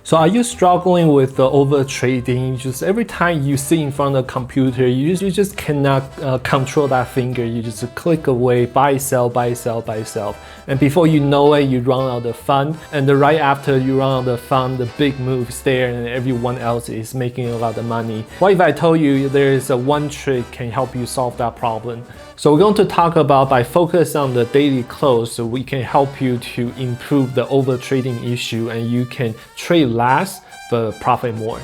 So are you struggling with the over trading? Just every time you sit in front of the computer, you just cannot control that finger. You just click away, buy, sell, buy, sell, buy, sell. And before you know it, you run out of fund. And right after you run out of fund, the big move is there and everyone else is making a lot of money. What if I told you there is a one trick can help you solve that problem? So we're going to talk about by focus on the daily close, so we can help you to improve the over trading issue and you can trade less but profit more.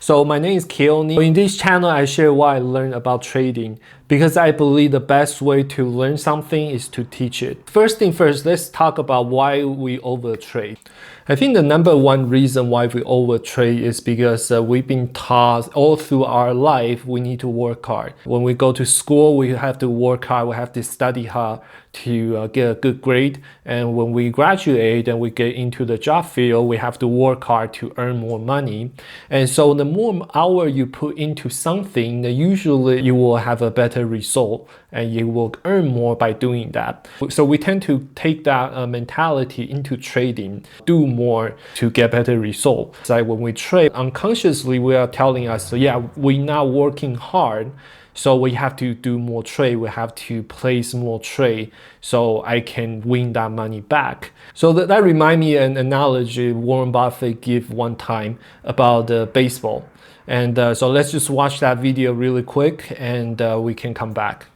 So my name is Keone. In this channel, I share what I learned about trading because I believe the best way to learn something is to teach it. First thing first, let's talk about why we over trade. I think the number one reason why we over trade is because we've been taught all through our life we need to work hard. When we go to school, we have to work hard, we have to study hard to get a good grade. And when we graduate and we get into the job field, we have to work hard to earn more money. And so the more hour you put into something, usually you will have a better result and you will earn more by doing that. So we tend to take that mentality into trading, do more to get better result. It's like when we trade, unconsciously we are telling us, yeah, we're not working hard, so we have to do more trade, we have to place more trade so I can win that money back. So that reminds me an analogy Warren Buffett gave one time about baseball. And so let's just watch that video really quick and we can come back.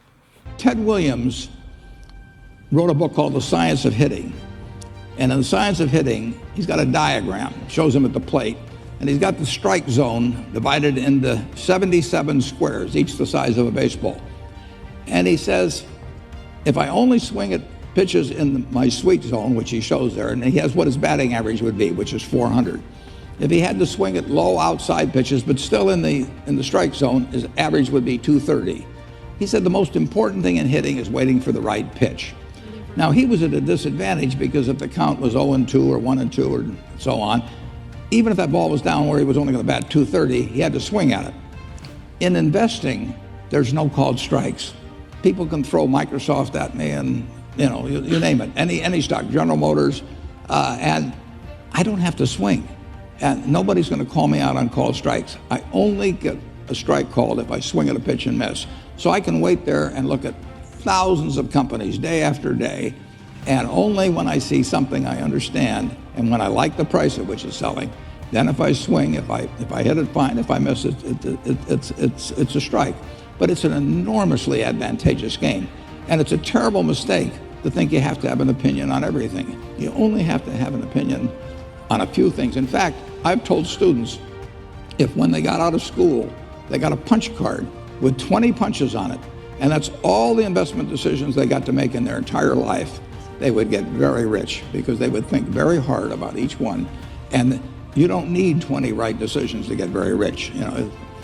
Ted Williams wrote a book called The Science of Hitting. And in The Science of Hitting, he's got a diagram, shows him at the plate. And he's got the strike zone divided into 77 squares, each the size of a baseball. And he says, if I only swing at pitches in my sweet zone, which he shows there, and he has what his batting average would be, which is 400. If he had to swing at low outside pitches, but still in the strike zone, his average would be 230. He said the most important thing in hitting is waiting for the right pitch. Now, he was at a disadvantage because if the count was 0-2 or 1-2 or so on, even if that ball was down where he was only going to bat 230, he had to swing at it. In investing, there's no called strikes. People can throw Microsoft at me and, you name it, any stock, General Motors, and I don't have to swing. And nobody's going to call me out on called strikes. I only get a strike called if I swing at a pitch and miss. So I can wait there and look at thousands of companies day after day, and only when I see something I understand and when I like the price at which it's selling, then if I swing, if I hit it, fine. If I miss it, it's a strike. But it's an enormously advantageous game, and it's a terrible mistake to think you have to have an opinion on everything. You only have to have an opinion on a few things. In fact, I've told students, if when they got out of school, they got a punch card with 20 punches on it, and that's all the investment decisions they got to make in their entire life, they would get very rich because they would think very hard about each one. And you don't need 20 right decisions to get very rich.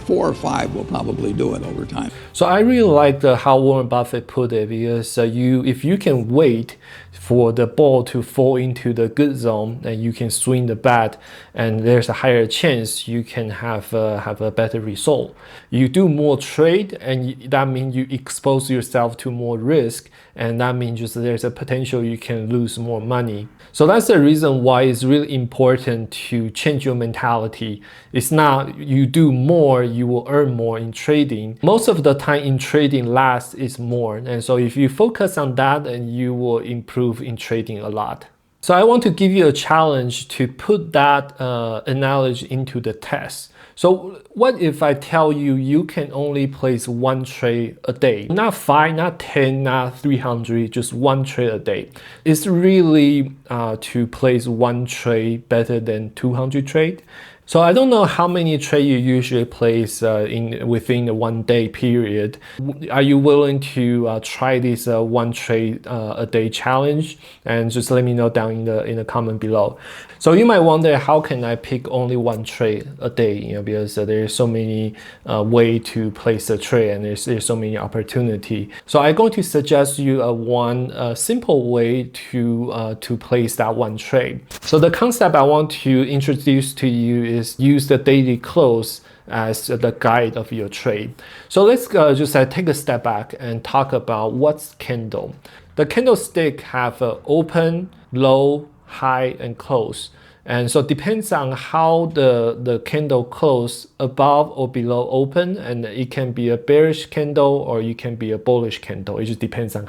4 or 5 will probably do it over time. So I really like how Warren Buffett put it, because if you can wait for the ball to fall into the good zone and you can swing the bat, and there's a higher chance you can have a better result. You do more trade, and that means you expose yourself to more risk, and that means just there's a potential you can lose more money. So that's the reason why it's really important to change your mentality. It's not you do more, you will earn more in trading. Most of the time in trading, less is more. And so if you focus on that, then you will improve in trading a lot. So I want to give you a challenge to put that analogy into the test. So what if I tell you you can only place one trade a day? Not 5, not 10, not 300, just one trade a day. It's really to place one trade better than 200 trade. So I don't know how many trades you usually place within a 1 day period. Are you willing to try this one trade a day challenge? And just let me know down in the comment below. So you might wonder, how can I pick only one trade a day? Because there's so many ways to place a trade, and there's so many opportunity. So I'm going to suggest you one simple way to place that one trade. So the concept I want to introduce to you is use the daily close as the guide of your trade. So let's just take a step back and talk about what's candle. The candlestick have open, low, high, and close. And so it depends on how the candle close above or below open, and it can be a bearish candle or it can be a bullish candle. It just depends on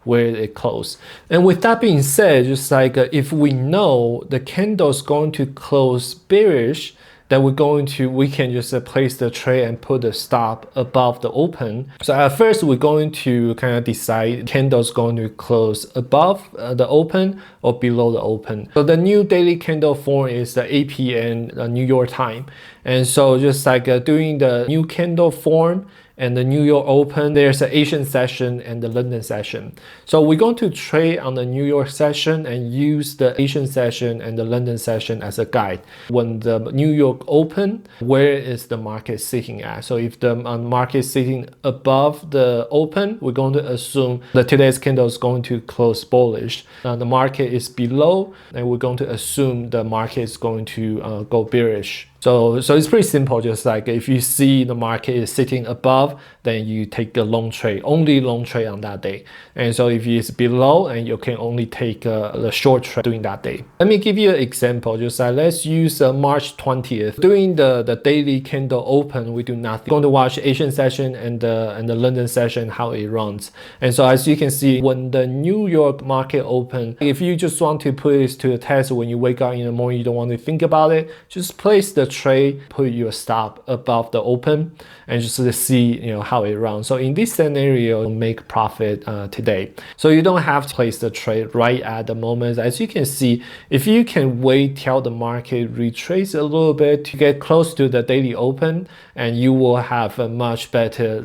where it close. And with that being said, just like if we know the candle is going to close bearish, then we can just place the trade and put the stop above the open. So at first we're going to kind of decide candle's going to close above the open or below the open. So the new daily candle form is the 8 p.m. New York time. And so just like doing the new candle form and the New York Open, there's an Asian session and the London session. So we're going to trade on the New York session and use the Asian session and the London session as a guide. When the New York Open, where is the market sitting at? So if the market is sitting above the open, we're going to assume that today's candle is going to close bullish. The market is below, and we're going to assume the market is going to go bearish. So it's pretty simple, just like if you see the market is sitting above, then you take a long trade, only long trade on that day. And so if it's below, and you can only take the short trade during that day. Let me give you an example, just like let's use March 20th. During the daily candle open, we do nothing. We're going to watch Asian session and the London session, how it runs. And so as you can see, when the New York market open, if you just want to put this to the test when you wake up in the morning, you don't want to think about it, just place the trade, put your stop above the open, and just to see how it runs. So in this scenario, make profit today. So you don't have to place the trade right at the moment. As you can see, if you can wait till the market retrace a little bit to get close to the daily open, and you will have a much better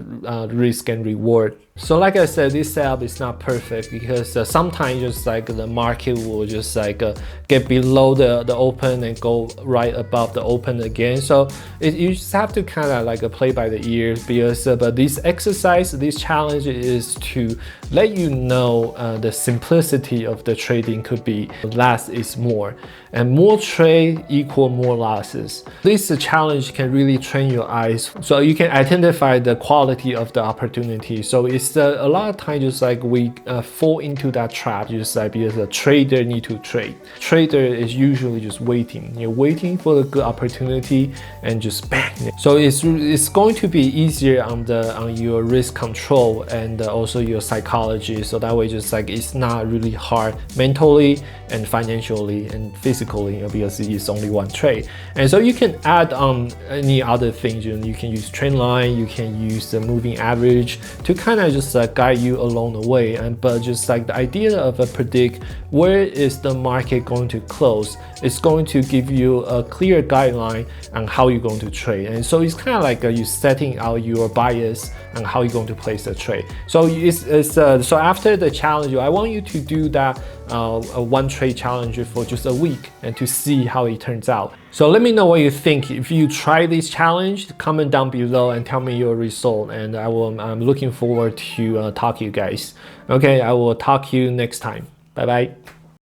risk and reward. So like I said, this setup is not perfect because sometimes just like the market will just like get below the open and go right above the open again. So you just have to kind of like play by the ears, because but this exercise, this challenge is to let you know the simplicity of the trading could be less is more, and more trade equal more losses. This challenge can really train your eyes so you can identify the quality of the opportunity. So it's a lot of times just like we fall into that trap, just like because a trader need to trade. Trader is usually just waiting. You're waiting for the good opportunity and just bang. So it's going to be easier on your risk control and also your psychology. So that way, just like it's not really hard mentally and financially and physically, because it's only one trade. And so you can add on any other things. You can use trend line, you can use the moving average to kind of just guide you along the way. But just like the idea of predict where is the market going to close, it's going to give you a clear guideline on how you're going to trade. And so it's kind of like you setting out your bias on how you're going to place the trade. So so after the challenge, I want you to do that a one trade challenge for just a week and to see how it turns out. So let me know what you think. If you try this challenge, comment down below and tell me your result, and I'm looking forward to talk to you guys. Okay, I will talk to you next time. Bye bye.